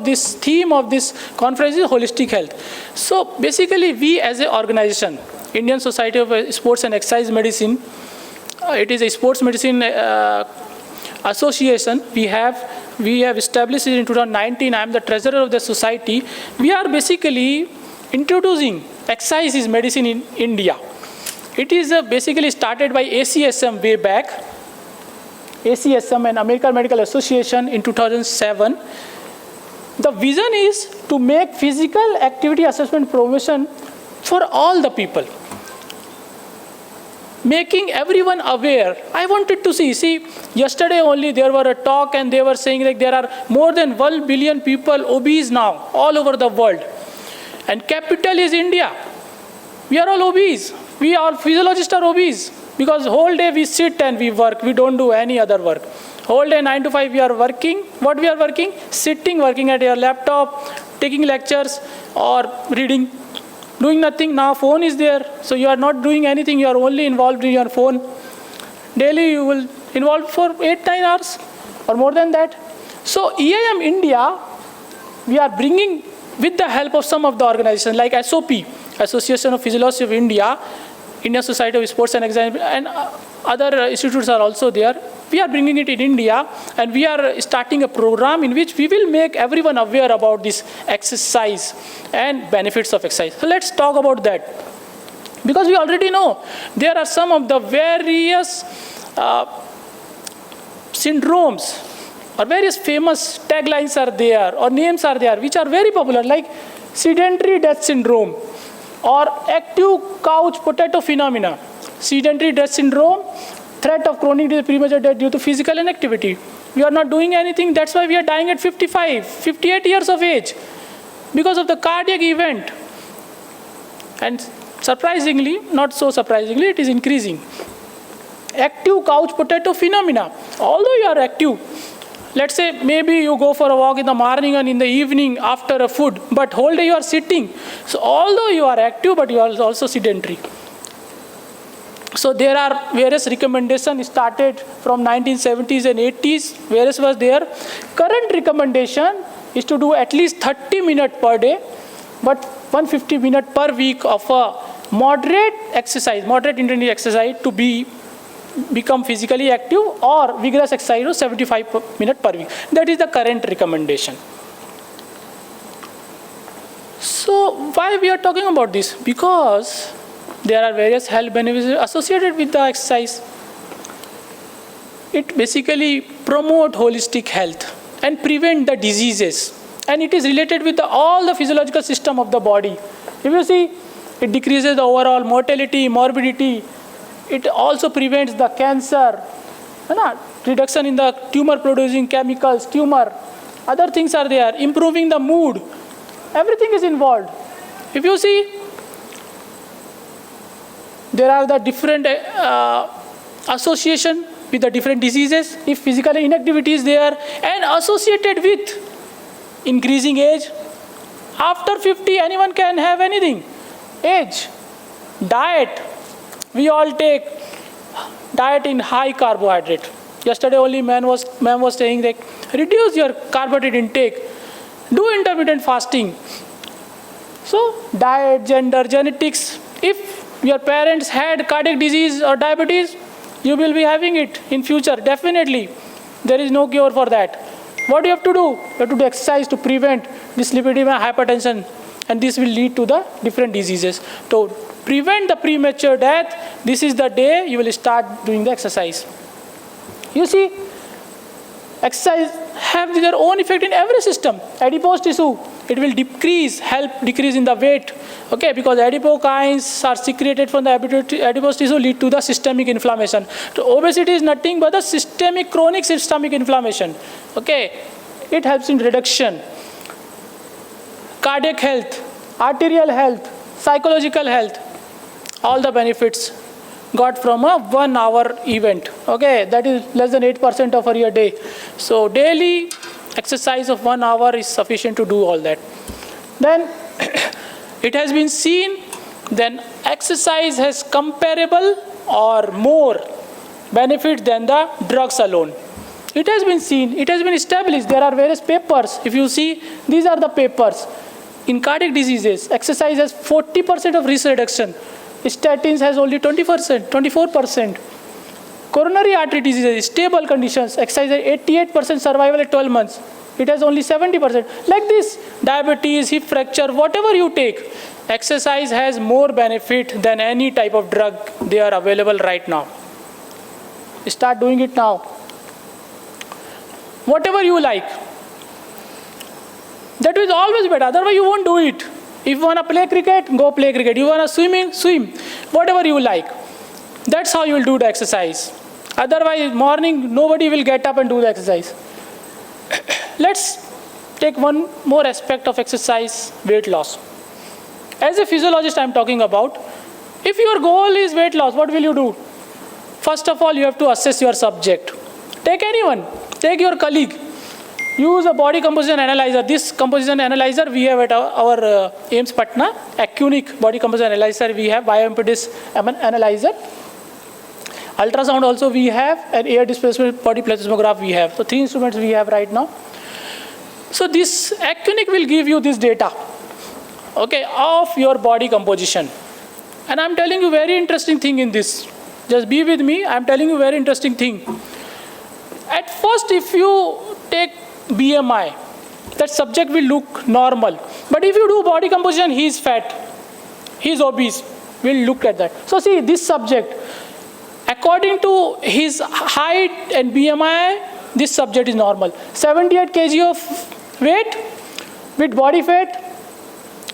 of this theme of this conference is holistic health. So basically, we as an organization, Indian Society of Sports and Exercise Medicine, it is a sports medicine association. We have established it in 2019. I am the treasurer of the society. We are basically introducing exercise is medicine in India. It is basically started by ACSM way back. ACSM and American Medical Association in 2007. The vision is to make physical activity assessment promotion for all the people, making everyone aware. I wanted to see, yesterday only there were a talk and they were saying that there are more than 1 billion people obese now all over the world. And capital is India. We are all obese. We all physiologists are obese because whole day we sit and we work. We don't do any other work. Whole day 9 to 5 we are working. What we are working? Sitting, working at your laptop, taking lectures or reading. Doing nothing. Now phone is there, so you are not doing anything. You are only involved in your phone. Daily you will involve for 8-9 hours or more than that. So EIM India, we are bringing with the help of some of the organizations like SOP, Association of Physiology of India, Indian Society of Sports and Exercise, and other institutes are also there. We are bringing it in India, and we are starting a program in which we will make everyone aware about this exercise and benefits of exercise. So let's talk about that. Because we already know there are some of the various syndromes or various famous taglines are there or names are there which are very popular, like sedentary death syndrome or active couch potato phenomena. Sedentary death syndrome, threat of chronic disease, premature death due to physical inactivity. We are not doing anything. That's why we are dying at 55, 58 years of age because of the cardiac event. And surprisingly, not so surprisingly, it is increasing. Active couch potato phenomena. Although you are active, let's say maybe you go for a walk in the morning and in the evening after a food, but whole day you are sitting. So although you are active, but you are also sedentary. So there are various recommendations started from 1970s and 80s. Various was there. Current recommendation is to do at least 30 minutes per day, but 150 minutes per week of a moderate exercise, moderate intensity exercise to become physically active, or vigorous exercise of 75 minutes per week. That is the current recommendation. So why we are talking about this? Because there are various health benefits associated with the exercise. It basically promotes holistic health and prevent the diseases. And it is related with all the physiological system of the body. If you see, it decreases the overall mortality, morbidity. It also prevents the cancer, reduction in the tumor producing chemicals, other things are there, improving the mood. Everything is involved. If you see, there are the different association with the different diseases. If physical inactivity is there and associated with increasing age, after 50 anyone can have anything. Age, diet, we all take diet in high carbohydrate. Yesterday only ma'am was saying that reduce your carbohydrate intake, do intermittent fasting. So diet, gender, genetics. If your parents had cardiac disease or diabetes, you will be having it in future, definitely. There is no cure for that. What do you have to do? You have to do exercise to prevent dyslipidemia, hypertension, and this will lead to the different diseases. To prevent the premature death, this is the day you will start doing the exercise. You see, exercise have their own effect in every system. Adipose tissue, it will help decrease in the weight. Okay, because adipokines are secreted from the adipose tissue, lead to the systemic inflammation. So obesity is nothing but the chronic systemic inflammation. Okay, it helps in reduction. Cardiac health, arterial health, psychological health, all the benefits got from a 1 hour event. Okay, that is less than 8% of your day. So daily exercise of 1 hour is sufficient to do all that. Then it has been seen then exercise has comparable or more benefit than the drugs alone. It has been seen, it has been established. There are various papers. If you see, these are the papers. In cardiac diseases, exercise has 40% of risk reduction. Statins has only 20%, 24%. Coronary artery diseases, stable conditions, exercise has 88% survival at 12 months. It has only 70%. Like this, diabetes, hip fracture, whatever you take, exercise has more benefit than any type of drug they are available right now. Start doing it now. Whatever you like. That is always better, otherwise you won't do it. If you want to play cricket, go play cricket. You want to swim. Whatever you like. That's how you will do the exercise. Otherwise, morning, nobody will get up and do the exercise. Let's take one more aspect of exercise, weight loss. As a physiologist I am talking about, if your goal is weight loss, what will you do? First of all, you have to assess your subject. Take anyone, take your colleague. Use a body composition analyzer. This composition analyzer we have at our AIMS Patna, Acunic body composition analyzer we have, bioimpedance analyzer. Ultrasound also we have, and air displacement body plethysmograph we have. So 3 instruments we have right now. So this Acunic will give you this data, okay, of your body composition. And I'm telling you very interesting thing in this. Just be with me, I'm telling you very interesting thing. At first, if you take BMI, that subject will look normal. But if you do body composition, he is fat, he is obese, we'll look at that. So see, this subject, according to his height and BMI, this subject is normal. 78 kg of weight with body fat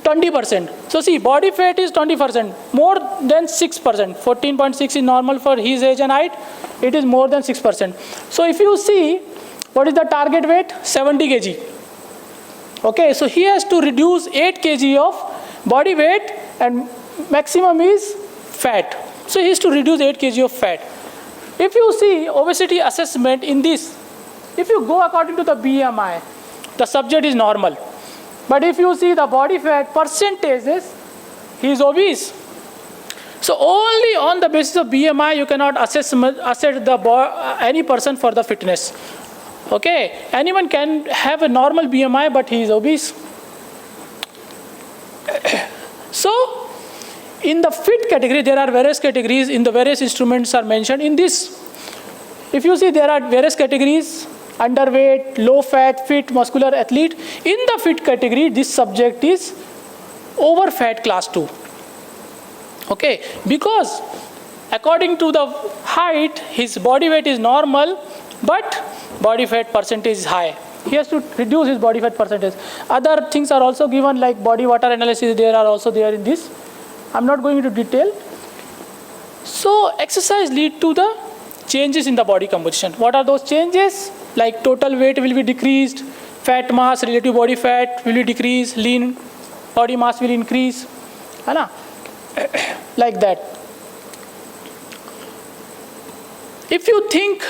20%. So see, body fat is 20%, more than 6%. 14.6 is normal for his age and height. It is more than 6%. So if you see, what is the target weight? 70 kg. Okay, so he has to reduce 8 kg of body weight and maximum is fat. So he has to reduce 8 kg of fat. If you see obesity assessment in this, if you go according to the BMI, the subject is normal. But if you see the body fat percentages, he is obese. So only on the basis of BMI you cannot assess any person for the fitness. Okay, anyone can have a normal BMI, but he is obese. So in the fit category, there are various categories. In the various instruments are mentioned in this. If you see, there are various categories: underweight, low fat, fit, muscular athlete. In the fit category, this subject is over fat class 2. Okay, because according to the height, his body weight is normal, but body fat percentage is high. He has to reduce his body fat percentage. Other things are also given, like body water analysis, they are also there in this. I'm not going into detail. So exercise lead to the changes in the body composition. What are those changes? Like total weight will be decreased, fat mass, relative body fat will be decreased, lean body mass will increase. Like that. If you think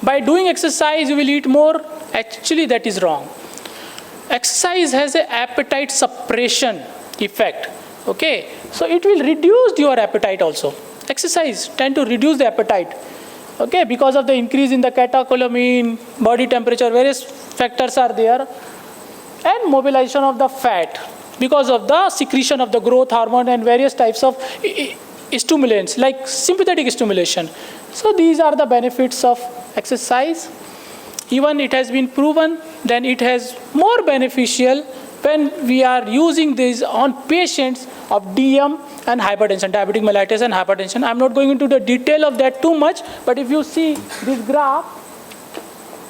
by doing exercise you will eat more, actually that is wrong. Exercise has an appetite suppression effect. Okay, so it will reduce your appetite also. Exercise tend to reduce the appetite. Okay, because of the increase in the catecholamine, body temperature, various factors are there, and mobilization of the fat because of the secretion of the growth hormone and various types of stimulants like sympathetic stimulation. So these are the benefits of exercise. Even it has been proven, then it has more beneficial when we are using this on patients of DM and hypertension, diabetic mellitus and hypertension. I'm not going into the detail of that too much, but if you see this graph,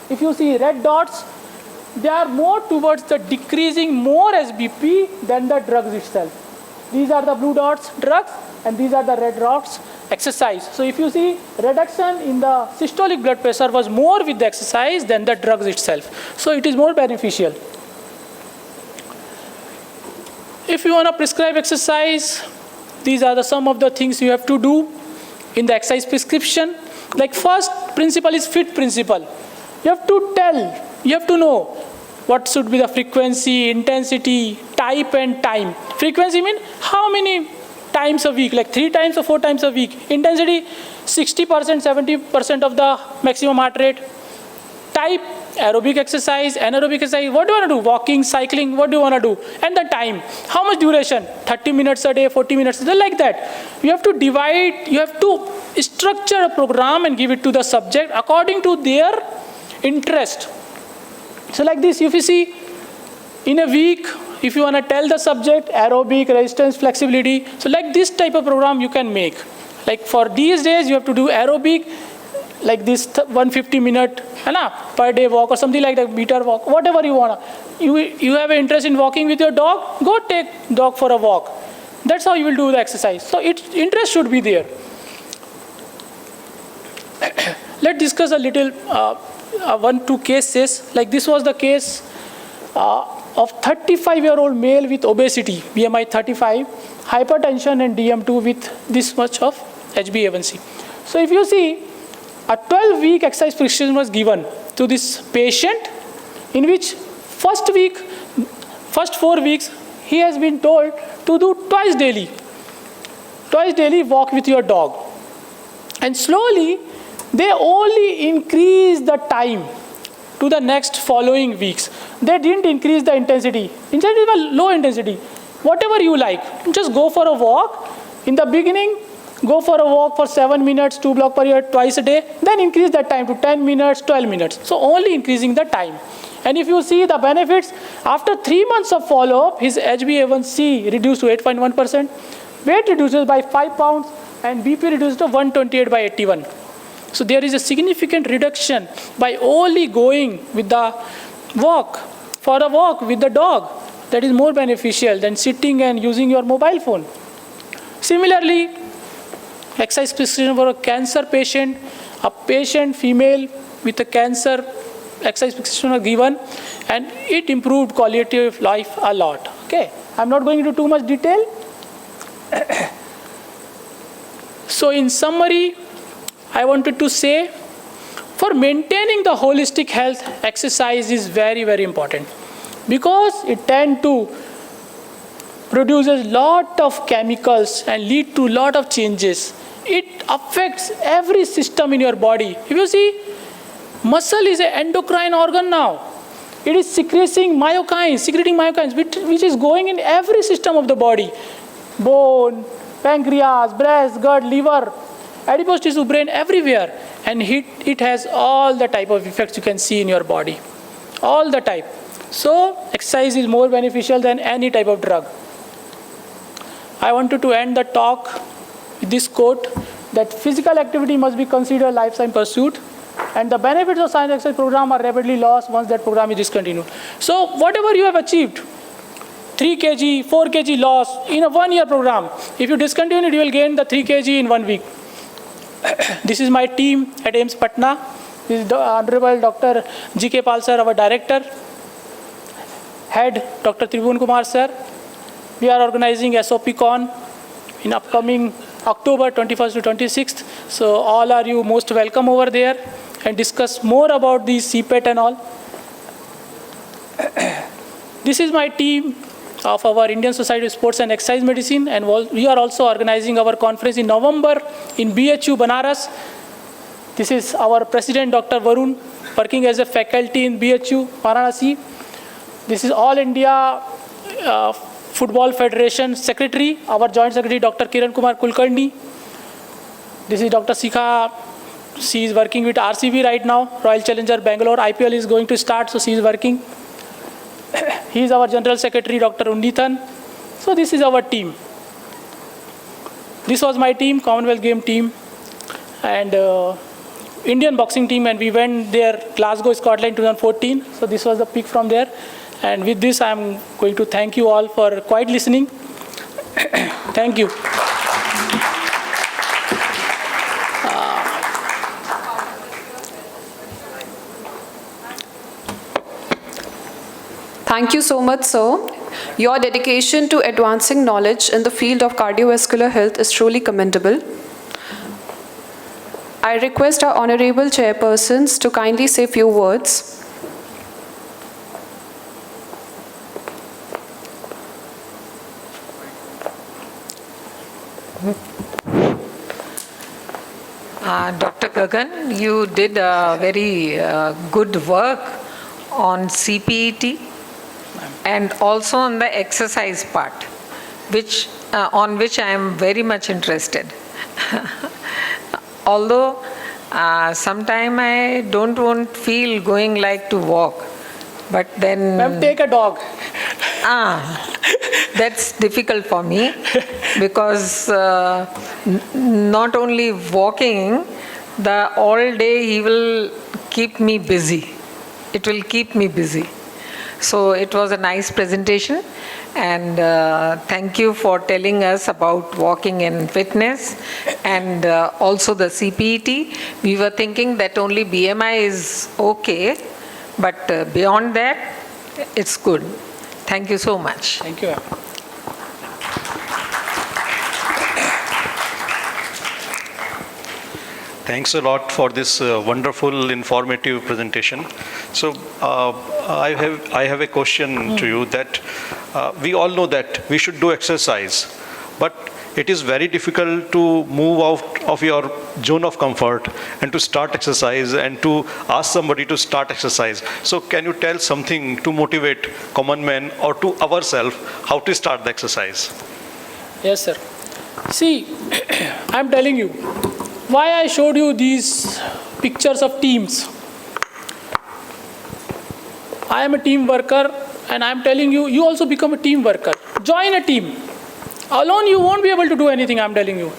if you see red dots, they are more towards the decreasing more SBP than the drugs itself. These are the blue dots, drugs, and these are the red dots, exercise. So if you see, reduction in the systolic blood pressure was more with the exercise than the drugs itself. So it is more beneficial. If you want to prescribe exercise, these are some of the things you have to do in the exercise prescription. Like first principle is fit principle. You have to know what should be the frequency, intensity, type and time. Frequency means how many times a week, like 3 times or 4 times a week. Intensity, 60%, 70% of the maximum heart rate. type, aerobic exercise, anaerobic exercise, what do you want to do? Walking, cycling, what do you want to do? And the time, how much duration? 30 minutes a day, 40 minutes a day, like that. You have to divide, you have to structure a program and give it to the subject according to their interest. So like this, if you see, in a week, if you want to tell the subject aerobic, resistance, flexibility, so like this type of program you can make. Like for these days, you have to do aerobic, like this 150 minute per day walk or something like that, meter walk, whatever you want. You have an interest in walking with your dog, go take dog for a walk. That's how you will do the exercise. So interest should be there. Let's discuss a little, 1-2 cases. Like this was the case of 35-year-old male with obesity, BMI 35, hypertension and DM2 with this much of HbA1c. So if you see, a 12-week exercise prescription was given to this patient, in which first 4 weeks, he has been told to do twice daily walk with your dog. And slowly, they only increase the time to the next following weeks. They didn't increase the intensity. Intensity was low intensity. Whatever you like, just go for a walk. In the beginning, go for a walk for 7 minutes, 2 blocks per year, twice a day. Then increase that time to 10 minutes, 12 minutes. So only increasing the time. And if you see the benefits, after 3 months of follow-up, his HbA1c reduced to 8.1%, weight reduces by 5 pounds, and BP reduces to 128 by 81. So there is a significant reduction by only going with the walk, for a walk with the dog. That is more beneficial than sitting and using your mobile phone. Similarly, exercise prescription for a cancer patient, a patient female with a cancer, exercise prescription was given, and it improved quality of life a lot. Okay, I'm not going into too much detail. So in summary, I wanted to say, for maintaining the holistic health, exercise is very, very important, because it tends to produces lot of chemicals and lead to lot of changes. It affects every system in your body. If you see, muscle is an endocrine organ now. It is secreting myokines, which is going in every system of the body. Bone, pancreas, breast, gut, liver, adipose tissue, brain, everywhere. And it has all the type of effects you can see in your body. All the type. So exercise is more beneficial than any type of drug. I wanted to end the talk with this quote, that physical activity must be considered a lifetime pursuit, and the benefits of science exercise program are rapidly lost once that program is discontinued. So whatever you have achieved, 3 kg, 4 kg loss in a 1-year program, if you discontinue it, you will gain the 3 kg in 1 week. This is my team at AIIMS Patna. This is the Honorable Dr. G.K. Pal sir, our director. Head, Dr. Tribhuwan Kumar sir. We are organizing Shkmgmc in upcoming October 21st to 26th. So all are you most welcome over there and discuss more about the CPET and all. This is my team of our Indian Society of Sports and Exercise Medicine, and we are also organizing our conference in November in BHU Banaras. This is our president, Dr. Varun, working as a faculty in BHU Varanasi. This is All India Football Federation Secretary, our Joint Secretary, Dr. Kiran Kumar Kulkarni. This is Dr. Sikha. She is working with RCB right now, Royal Challenger Bangalore. IPL is going to start, so she is working. He is our General Secretary, Dr. Undithan. So this is our team. This was my team, Commonwealth Game team, and Indian boxing team, and we went there, Glasgow, Scotland, 2014. So this was the pick from there. And with this, I am going to thank you all for quiet listening. Thank you. Thank you so much, sir. Your dedication to advancing knowledge in the field of cardiovascular health is truly commendable. I request our honorable chairpersons to kindly say few words. Dr. Gagan, you did a very good work on CPET and also on the exercise part, on which I am very much interested. Although sometime I don't feel going like to walk, but then... Ma'am, take a dog. That's difficult for me because not only walking, the all day he will keep me busy. It will keep me busy. So it was a nice presentation, and thank you for telling us about walking and fitness, and also the CPET. We were thinking that only BMI is okay, but beyond that, it's good. Thank you so much. Thank you. Thanks a lot for this wonderful, informative presentation. So I have a question to you that we all know that we should do exercise, but it is very difficult to move out of your zone of comfort and to start exercise and to ask somebody to start exercise. So can you tell something to motivate common men or to ourselves how to start the exercise? Yes, sir. See, I'm telling you, why I showed you these pictures of teams. I am a team worker, and I'm telling you, you also become a team worker. Join a team. Alone you won't be able to do anything, I'm telling you.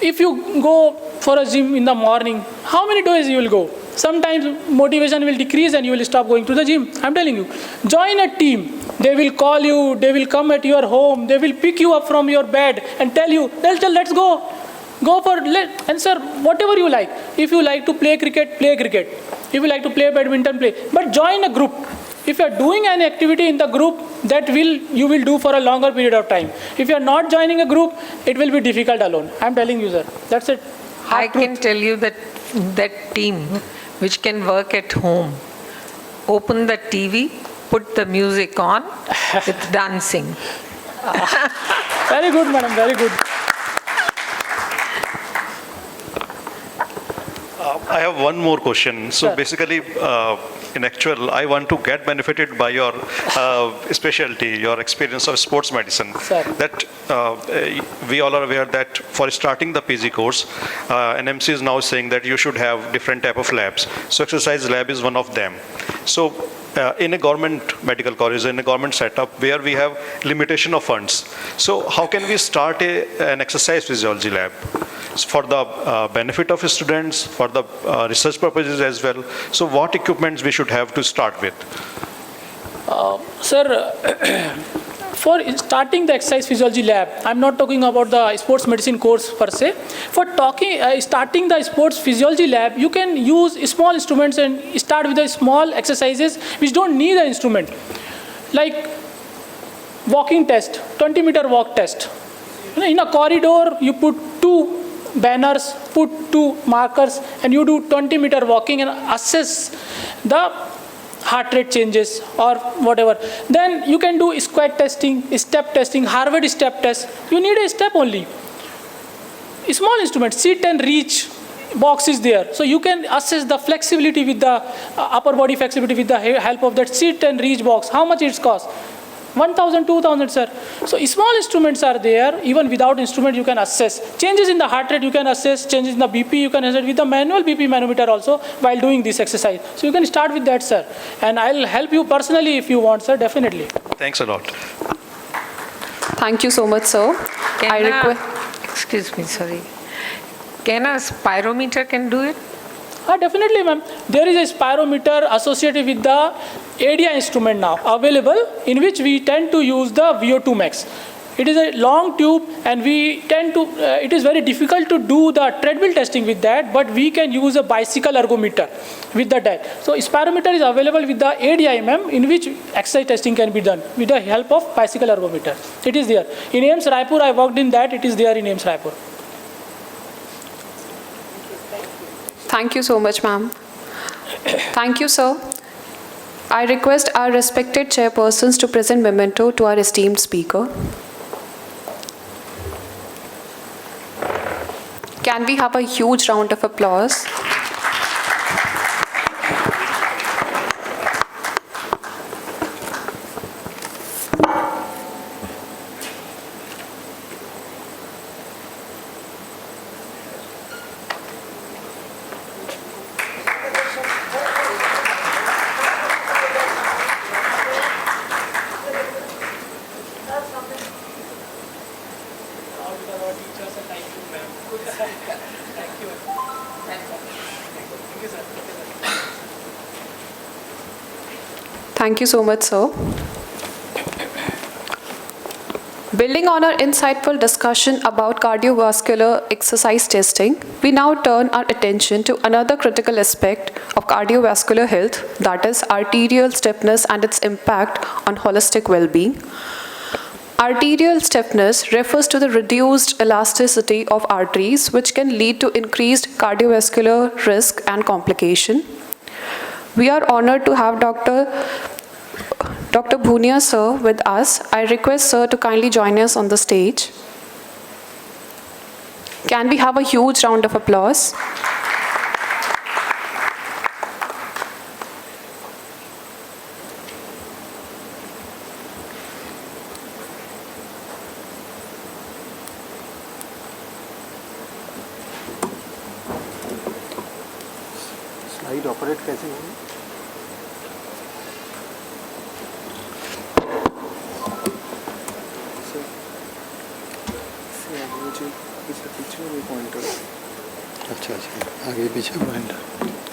If you go for a gym in the morning, how many days you will go? Sometimes motivation will decrease and you will stop going to the gym. I'm telling you, join a team. They will call you, they will come at your home, they will pick you up from your bed and tell you, let's go. Go for, and sir, whatever you like. If you like to play cricket, play cricket. If you like to play badminton, play. But join a group. If you are doing an activity in the group, you will do for a longer period of time. If you are not joining a group, it will be difficult alone. I'm telling you, sir. That's it. I can tell you that team which can work at home, open the TV, put the music on with dancing. Very good, madam. Very good. I have one more question. So Sure. basically, in actual, I want to get benefited by your specialty, your experience of sports medicine. Sir. That we all are aware that for starting the PG course, NMC is now saying that you should have different type of labs. So exercise lab is one of them. So in a government medical college, in a government setup where we have limitation of funds, so how can we start an exercise physiology lab for the benefit of students, for the research purposes as well? So what equipments we should have to start with? Sir, for starting the exercise physiology lab, I'm not talking about the sports medicine course per se. For starting the sports physiology lab, you can use small instruments and start with the small exercises which don't need an instrument. Like walking test, 20-meter walk test. In a corridor, you put 2 banners, put 2 markers, and you do 20-meter walking and assess the heart rate changes or whatever. Then you can do squat testing, step testing, Harvard step test. You need a step only. Small instrument, sit and reach box is there. So you can assess the flexibility with the upper body flexibility with the help of that sit and reach box. How much it costs? 1,000, 2,000, sir. So small instruments are there. Even without instrument, you can assess. Changes in the heart rate, you can assess. Changes in the BP, you can assess with the manual BP manometer also while doing this exercise. So you can start with that, sir. And I'll help you personally if you want, sir, definitely. Thanks a lot. Thank you so much, sir. Excuse me, sorry. Can a spirometer can do it? Definitely, ma'am. There is a spirometer associated with the ADI instrument now available, in which we tend to use the VO2 max. It is a long tube, and we tend to, it is very difficult to do the treadmill testing with that, but we can use a bicycle ergometer with that. So spirometer is available with the ADI, ma'am, in which exercise testing can be done with the help of bicycle ergometer. It is there. In AIMS Raipur, I worked in that. It is there in AIMS Raipur. Thank you so much, ma'am. Thank you, sir. I request our respected chairpersons to present memento to our esteemed speaker. Can Can we have a huge round of applause? Thank you so much, sir. Building on our insightful discussion about cardiovascular exercise testing, we now turn our attention to another critical aspect of cardiovascular health, that is arterial stiffness and its impact on holistic well-being. Arterial stiffness refers to the reduced elasticity of arteries, which can lead to increased cardiovascular risk and complication. We are honored to have Dr. Bhunia sir with us. I request sir to kindly join us on the stage. Can we have a huge round of applause? Slide operate कैसे होगी? पीछे में pointer. अच्छा अच्छा, आगे पीछे pointer.